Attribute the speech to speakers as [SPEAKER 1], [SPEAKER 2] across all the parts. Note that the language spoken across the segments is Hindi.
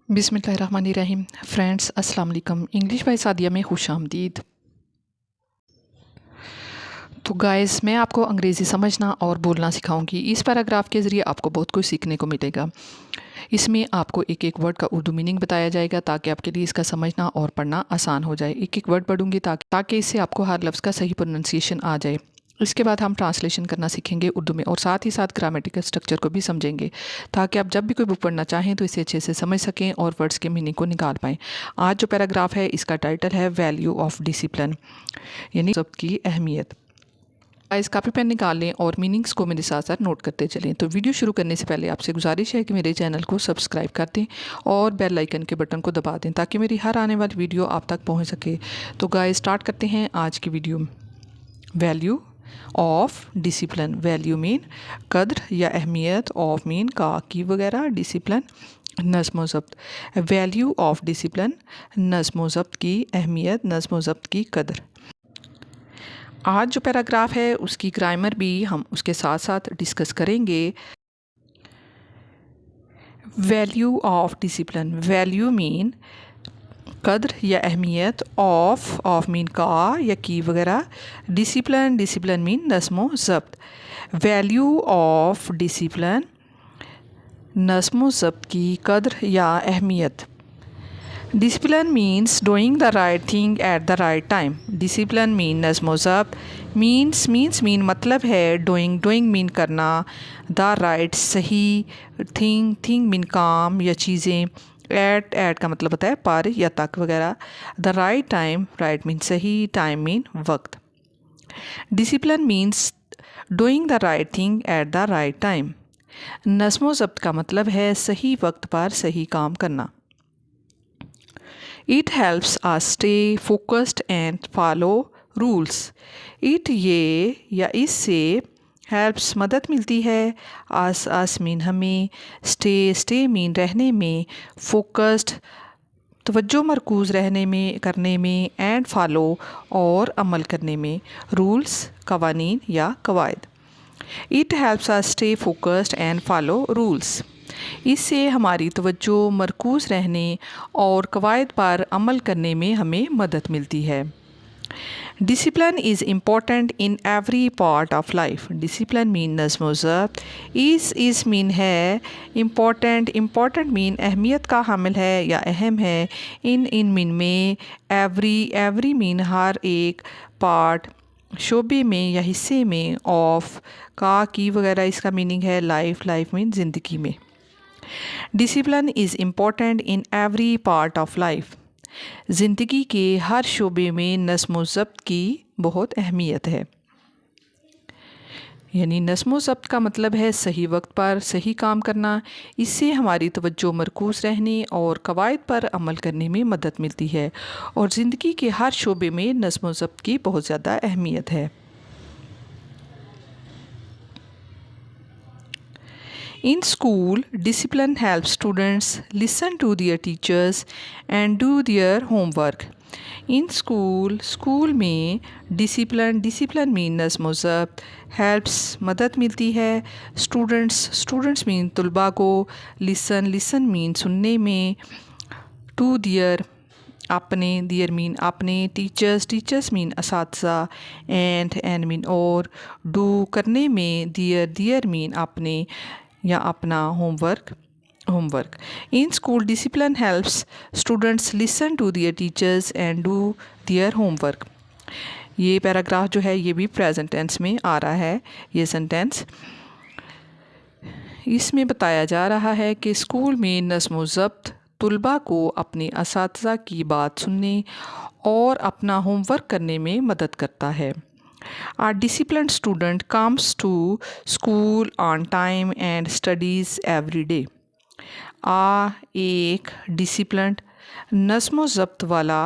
[SPEAKER 1] बिस्मिल्लाहिर्रहमानिर्रहीम। फ्रेंड्स अस्सलाम वालेकुम। इंग्लिश बाय सादिया में खुशामदीद। तो गाइस, मैं आपको अंग्रेज़ी समझना और बोलना सिखाऊंगी। इस पैराग्राफ के ज़रिए आपको बहुत कुछ सीखने को मिलेगा। इसमें आपको एक एक वर्ड का उर्दू मीनिंग बताया जाएगा ताकि आपके लिए इसका समझना और पढ़ना आसान हो जाए। एक एक वर्ड पढ़ूंगी ताकि इससे आपको हर लफ्ज़ का सही प्रोनाउंसिएशन आ जाए। इसके बाद हम ट्रांसलेशन करना सीखेंगे उर्दू में और साथ ही साथ ग्रामेटिकल स्ट्रक्चर को भी समझेंगे ताकि आप जब भी कोई बुक पढ़ना चाहें तो इसे अच्छे से समझ सकें और वर्ड्स के मीनिंग को निकाल पाएँ। आज जो पैराग्राफ है इसका टाइटल है वैल्यू ऑफ डिसिप्लिन, यानी शब्द की अहमियत। इस कॉपी पेन निकाल लें और मीनिंग्स को मेरे साथ साथ नोट करते चलें। तो वीडियो शुरू करने से पहले आपसे गुजारिश है कि मेरे चैनल को सब्सक्राइब कर दें और बेल आइकन के बटन को दबा दें ताकि मेरी हर आने वाली वीडियो आप तक पहुंच सके। तो गाइस, स्टार्ट करते हैं आज की video. Value of discipline. Value mean कद्र या अहमियत, ऑफ मीन का की वगैरह, डिसिप्लिन नज़्म व ज़ब्त। वैल्यू ऑफ डिसिप्लिन, नज़्म व ज़ब्त की अहमियत, नज़्म व ज़ब्त की कद्र। आज जो पैराग्राफ है उसकी ग्रामर भी हम उसके साथ साथ डिस्कस करेंगे। Value of discipline. Value mean कद्र या अहमियत, ऑफ मीन का या की वगैरह, डिसिप्लिन मीन नज़्म व ज़ब्त। वैल्यू ऑफ डिसिप्लिन, नज़्म व ज़ब्त की कद्र या अहमियत। Discipline means doing the right thing at the right time. Discipline mean नज़्म व ज़ब्त। मीन मतलब है डूइंग मीन करना, द राइट सही, थिंग मीन काम या चीज़ें, एट का मतलब होता है पर या तक वगैरह, the right time, right mean सही, टाइम मीन वक्त। Discipline means doing the right thing at the right time. नज़्म व ज़ब्त का मतलब है सही वक्त पर सही काम करना। It helps us stay focused and follow rules. It ये या इससे helps मदद मिलती है, us मीन हमें, stay मीन रहने में, focused तवज्जो मरकूज़ रहने में, करने में, and follow और अमल करने में, rules कवानीन या कवायद। It helps us stay focused and follow rules. इससे हमारी तवज्जो मरकूज़ रहने और कवायद पर अमल करने में हमें मदद मिलती है। Discipline is important in every part of life. Discipline mean नज़्म व ज़ब्त, इज़ मीन है, इम्पॉर्टेंट मीन अहमियत का हामिल है या अहम है, इन मीन में, एवरी मीन हर एक, पार्ट शोबे में या हिस्से में, ऑफ का की वगैरह इसका मीनिंग है लाइफ मीन ज़िंदगी में। Discipline is important in every part of life. ज़िंदगी के हर शोबे में नज़्म व ज़ब्त की बहुत अहमियत है। यानी नज़्म व ज़ब्त का मतलब है सही वक्त पर सही काम करना। इससे हमारी तवज्जो मरकूज़ रहने और कवायद पर अमल करने में मदद मिलती है और ज़िंदगी के हर शोबे में नज़्म व ज़ब्त की बहुत ज़्यादा अहमियत है। In school, discipline helps students listen to their teachers and do their homework. In school में discipline मीन नज़्म व ज़ब्त, helps मदद मिलती है, students मीन तुलबा को, listen मीन सुनने में, to their अपने, देयर मीन अपने, टीचर्स मीन असातिज़ा, एंड मीन और, डू करने में, देयर मीन अपने या अपना, homework. In school discipline helps students listen to their teachers and do their homework. ये पैराग्राफ जो है ये भी प्रेजेंट टेंस में आ रहा है। ये सेंटेंस इसमें बताया जा रहा है कि स्कूल में नज़्म व ज़ब्त तुलबा को अपने असातिज़ा की बात सुनने और अपना होमवर्क करने में मदद करता है। A disciplined student comes to school on time and studies every day. एक डिसिप्लिन्ड नज़्म व ज़ब्त वाला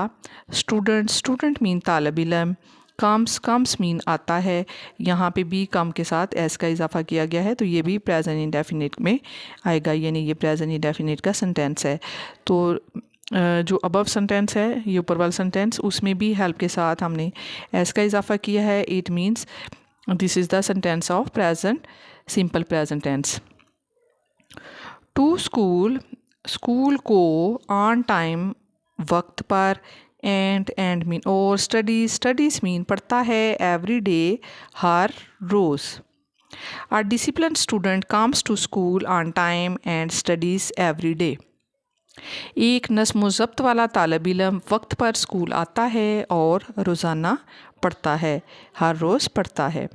[SPEAKER 1] स्टूडेंट मीन तालिब इल्म, कम्स मीन आता है, यहाँ पे भी कम के साथ एस का इजाफा किया गया है तो ये भी प्रेजेंट इंडेफिनिट में आएगा, यानी ये प्रेजेंट इंडेफिनिट का सेंटेंस है। तो जो अबव सेंटेंस है, ये ऊपर वाला सेंटेंस, उसमें भी हेल्प के साथ हमने एस का इजाफा किया है। It means this is the sentence of present, simple present tense. To school school को ऑन टाइम वक्त पर, एंड मीन और स्टडीज़ मीन पढ़ता है, एवरी डे हर रोज़। A discipline student comes to school on time and studies every day. एक नस्म ज़ब्त वाला तालिब इल्म वक्त पर स्कूल आता है और रोज़ाना पढ़ता है, हर रोज़ पढ़ता है।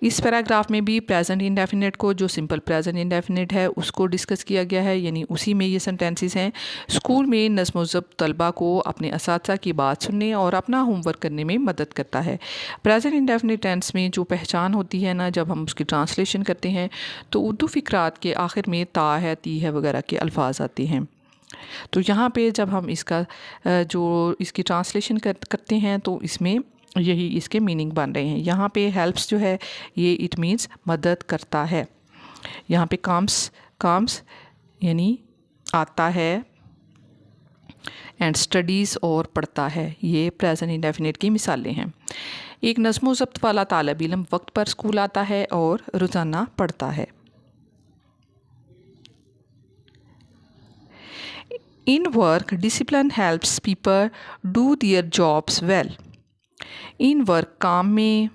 [SPEAKER 1] इस पैराग्राफ में भी प्रेजेंट इंडेफिनिट को, जो सिंपल प्रेजेंट इंडेफिनिट है, उसको डिस्कस किया गया है, यानी उसी में ये सेंटेंसेस हैं। स्कूल में नज़्म ज़ब्त तलबा को अपने असातिज़ा की बात सुनने और अपना होमवर्क करने में मदद करता है। प्रेजेंट इंडेफिनिट टेंस में जो पहचान होती है ना, जब हम उसकी ट्रांसलेशन करते हैं तो उर्दू फ़िक्रात के आखिर में ता है, ती है वगैरह के अल्फाज आते हैं। तो यहाँ पे जब हम इसका जो इसकी ट्रांसलेशन करते हैं तो इसमें यही इसके मीनिंग बन रहे हैं। यहाँ पे हेल्प्स जो है ये इट मीन्स मदद करता है। यहाँ पे कम्स यानी आता है, एंड स्टडीज़ और पढ़ता है, ये प्रेजेंट इंडेफिनिट की मिसालें हैं। एक नज़्म ज़ब्त वाला तालिब इल्म वक्त पर स्कूल आता है और रोज़ाना पढ़ता है। In work, discipline helps people do their jobs well. In work, काम में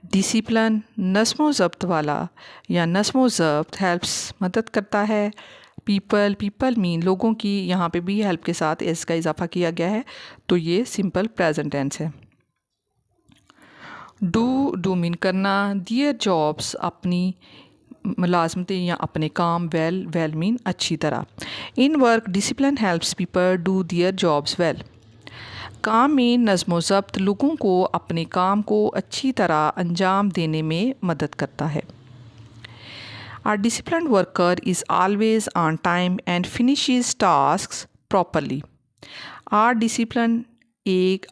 [SPEAKER 1] डिसिप्लिन नस्मो ज़ब्त वाला या नस्मो ज़ब्त हेल्प्स मदद करता है। पीपल मीन लोगों की, यहाँ पे भी हेल्प के साथ एस का इजाफा किया गया है, तो ये सिंपल प्रेजेंट टेंस है। डू मीन करना, दियर जॉब्स अपनी मुलाजमतें या अपने काम, वेल मीन अच्छी तरह। In work discipline helps people do their jobs well. काम में नज़्म ज़ब्त लोगों को अपने काम को अच्छी तरह अंजाम देने में मदद करता है। A disciplined worker is always on time and finishes tasks properly. A disciplined एक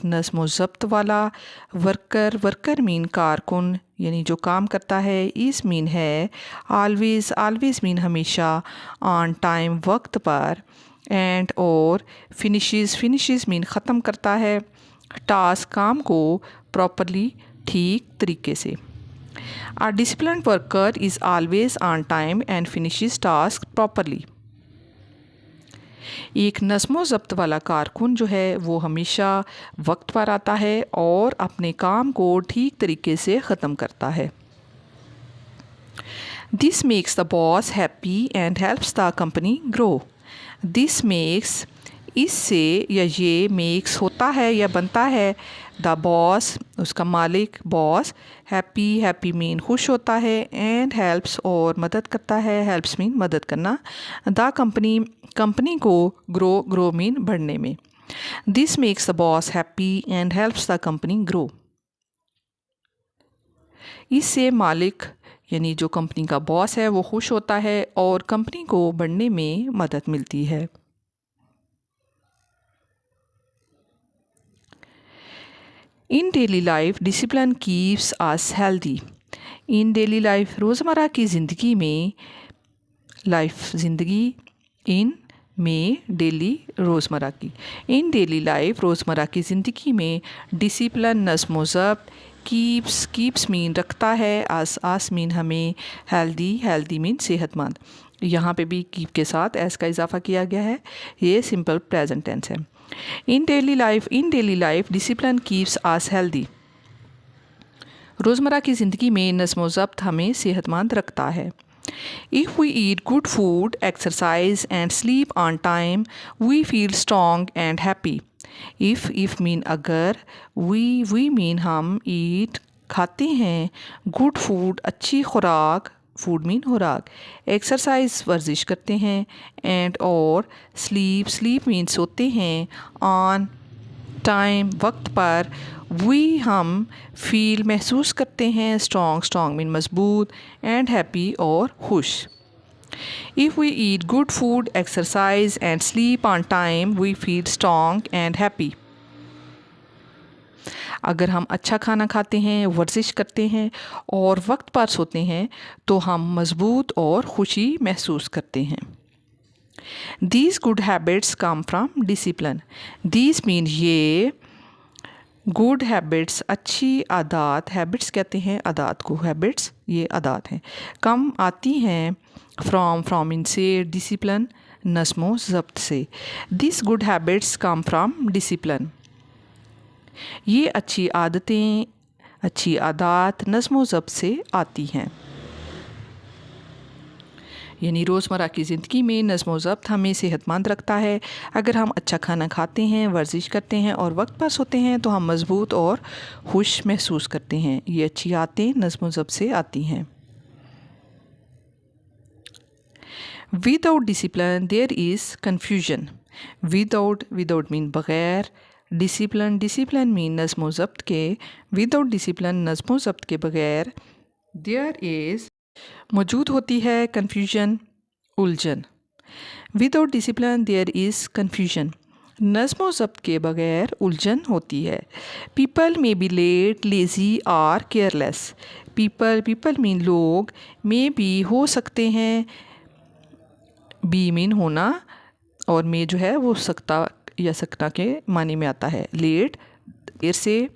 [SPEAKER 1] नज़्म ज़ब्त वाला, वर्कर मीन कारकुन यानी जो काम करता है, इस मीन है ऑलवेज़ मीन हमेशा, ऑन टाइम वक्त पर, एंड और फिनिशेस मीन ख़त्म करता है, टास्क काम को, प्रॉपरली ठीक तरीके से। A disciplined worker is always on time and finishes tasks properly. एक नज़्म ज़ब्त वाला कारकुन जो है वो हमेशा वक्त पर आता है और अपने काम को ठीक तरीके से ख़त्म करता है। This makes the boss happy and helps the company grow. This makes इससे या ये मेक्स होता है या बनता है, द बॉस उसका मालिक, बॉस, हैप्पी मीन खुश होता है, एंड हेल्प्स और मदद करता है, हेल्प्स मीन मदद करना, द कंपनी को, ग्रो मीन बढ़ने में। This makes the boss happy and helps the company grow. इससे मालिक यानी जो कंपनी का बॉस है वो खुश होता है और कंपनी को बढ़ने में मदद मिलती है। In daily life discipline keeps us healthy. In daily life रोज़मर्रा की ज़िंदगी में, ज़िंदगी इन में डेली रोज़मर्रा की, इन डेली लाइफ रोज़मर्रा की ज़िंदगी में डिसिप्लिन नज़्म ज़ब्त, कीप्स मीन रखता है, आस मीन हमें, हेल्दी मीन सेहतमंद। यहाँ पे भी कीप के साथ एस का इजाफा किया गया है, ये सिंपल प्रेजेंट टेंस है। In daily life discipline keeps us healthy. रोज़मर्रा की ज़िंदगी में नज़्म ज़ब्त हमें सेहतमंद रखता है। If we eat good food, exercise and sleep on time, we feel strong and happy. If mean अगर, वी मीन हम, ईट खाते हैं, गुड फूड अच्छी खुराक, फूड मीन खुराक, एक्सरसाइज वर्जिश करते हैं, एंड और स्लीप मीन सोते हैं, ऑन टाइम वक्त पर, वी हम फील महसूस करते हैं, स्ट्रॉन्ग मीन मजबूत, एंड हैप्पी और खुश। If we eat good food, exercise and sleep on time, we feel strong and happy. अगर हम अच्छा खाना खाते हैं, वर्जिश करते हैं और वक्त पर सोते हैं तो हम मजबूत और खुशी महसूस करते हैं। These good habits come from discipline. These mean ये, गुड हैबिट्स अच्छी आदत, हैबिट्स कहते हैं आदत को, हैबिट्स ये आदत हैं, कम आती हैं फ्रॉम इनसे डिसिप्लिन नस्मो ज़ब्त से। This good habits come from discipline. ये अच्छी आदतें, अच्छी आदत नस्मो ज़ब्त से आती हैं। यानी रोज़मर्रा की ज़िंदगी में नज़्म व ज़ब्त हमें सेहतमंद रखता है। अगर हम अच्छा खाना खाते हैं, वर्जिश करते हैं और वक्त पर सोते हैं तो हम मज़बूत और खुश महसूस करते हैं। ये अच्छी आदतें नज़्म व ज़ब्त से आती हैं। Without discipline there is confusion. Without mean बग़ैर, डिसिप्लिन मीन नज़्म व ज़ब्त के, विदाउट डिसिप्लिन नज़्म व ज़ब्त के बग़ैर, देयर इज़ मौजूद होती है कन्फ्यूजन, उलझन। Without discipline there is confusion, नज़्म व ज़ब्त के बग़ैर उलझन होती है। People may be late, lazy और केयरलेस। पीपल मीन लोग, मे बी हो सकते हैं, बी मीन होना और मे जो है वो सकता या सकना के मानी में आता है। लेट देर से,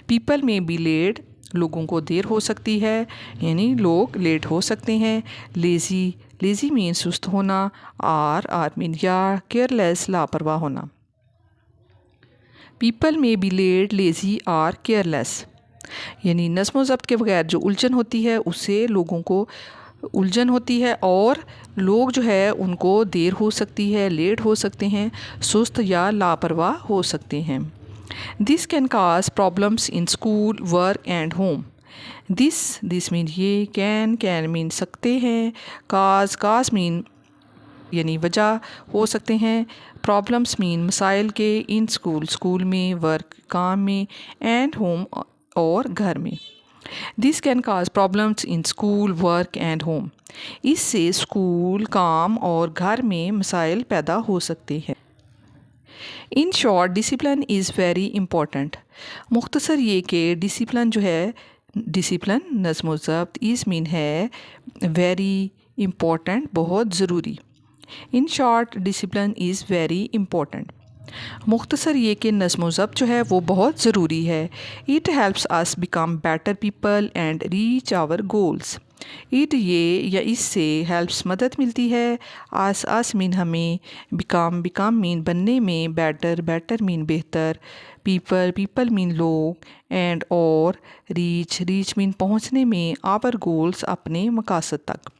[SPEAKER 1] पीपल मे बी लेट लोगों को देर हो सकती है, यानी लोग लेट हो सकते हैं। लेज़ी मीन सुस्त होना, आर मीन या, केयरलेस लापरवाह होना। People may be late, lazy और केयरलेस, यानी नज़्म व ज़ब्त के बगैर जो उलझन होती है उससे लोगों को उलझन होती है और लोग जो है उनको देर हो सकती है, लेट हो सकते हैं, सुस्त या लापरवाह हो सकते हैं। This can cause problems in school, work and home. This mean ये, कैन मीन सकते हैं, काज मीन यानी वजह हो सकते हैं, प्रॉब्लम्स मीन मसाइल के, इन स्कूल में, वर्क काम में, एंड होम और घर में। This can cause problems in school, work and home. इससे स्कूल, काम और घर में मसाइल पैदा हो सकते हैं। In short discipline is very important. मुख्तसर ये कि डिसिप्लिन जो है, डिसिप्लिन नज़्म व ज़ब्त इज़ मीन है वेरी इम्पॉर्टेंट, बहुत ज़रूरी। In short discipline is very important, मुख्तसर ये कि नज़्म व ज़ब्त जो है वो बहुत ज़रूरी है। It helps us become better people and reach our goals. It ये या इससे हेल्प्स मदद मिलती है, आस मीन हमें, बिकम मीन बनने में, बेटर मीन बेहतर, पीपल मीन लोग, एंड और रीच मीन पहुँचने में, आवर गोल्स अपने मकासद तक।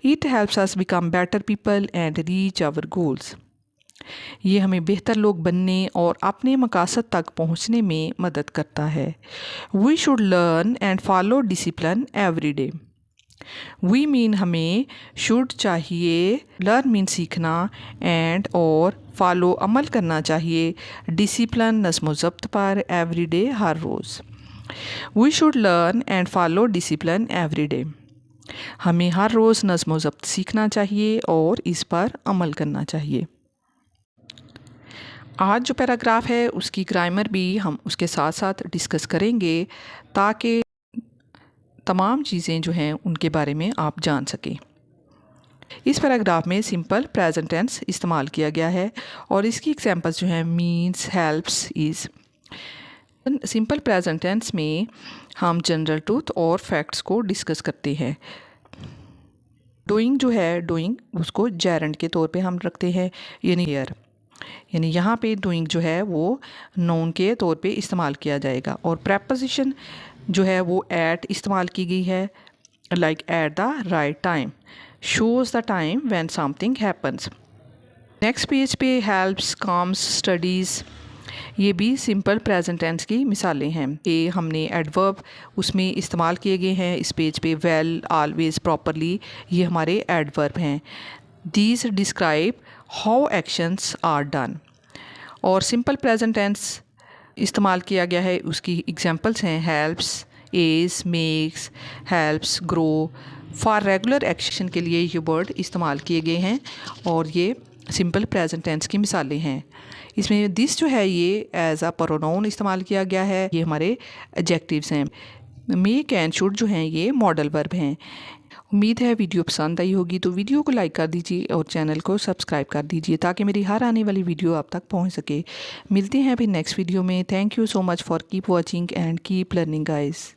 [SPEAKER 1] It helps us become better people and reach our goals, ये हमें बेहतर लोग बनने और अपने मकासद तक पहुँचने में मदद करता है। We should learn and follow discipline every day. We mean हमें, शुड चाहिए, लर्न मीन सीखना, एंड और फॉलो अमल करना चाहिए, डिसिप्लिन नज़्म व ज़ब्त पर, एवरी डे हर रोज़। We should learn and follow discipline every day, हमें हर रोज़ नज़्म व ज़ब्त सीखना चाहिए और इस पर अमल करना चाहिए। आज जो पैराग्राफ है उसकी ग्रामर भी हम उसके साथ साथ डिस्कस करेंगे ताकि तमाम चीज़ें जो हैं उनके बारे में आप जान सकें। इस पैराग्राफ में सिंपल प्रेजेंट टेंस इस्तेमाल किया गया है और इसकी एग्जांपल्स जो हैं means, helps, is. Simple present tense में हम जनरल ट्रूथ और फैक्ट्स को डिस्कस करते हैं। डूइंग जो है, डूइंग उसको जेरेंड के तौर पे हम रखते हैं, यानी हेयर, यानी यहाँ पे डूइंग जो है वो नोन के तौर पे इस्तेमाल किया जाएगा और प्रेपोजिशन जो है वो एट इस्तेमाल की गई है, like at the right time, shows the time when something happens. Next page पे हेल्प्स, कम्स, स्टडीज़, ये भी सिंपल प्रेजेंट टेंस की मिसालें हैं। ये हमने एडवर्ब उसमें इस्तेमाल किए गए हैं इस पेज पे, वेल, ऑलवेज, प्रॉपरली, ये हमारे एडवर्ब हैं। These describe how actions are done. और सिंपल प्रेजेंट टेंस इस्तेमाल किया गया है, उसकी एग्जांपल्स हैं helps, is, makes, helps, grow. For regular action के लिए ये वर्ड इस्तेमाल किए गए हैं और ये सिंपल प्रेजेंट टेंस की मिसालें हैं। इसमें दिस जो है ये एज अ प्रोनाउन इस्तेमाल किया गया है, ये हमारे एडजेक्टिव्स हैं। मे कैन शुड जो हैं ये मॉडल वर्ब हैं। उम्मीद है वीडियो पसंद आई होगी, तो वीडियो को लाइक कर दीजिए और चैनल को सब्सक्राइब कर दीजिए ताकि मेरी हर आने वाली वीडियो आप तक पहुंच सके। मिलते हैं फिर नेक्स्ट वीडियो में। Thank you so much for keep watching and keep learning guys.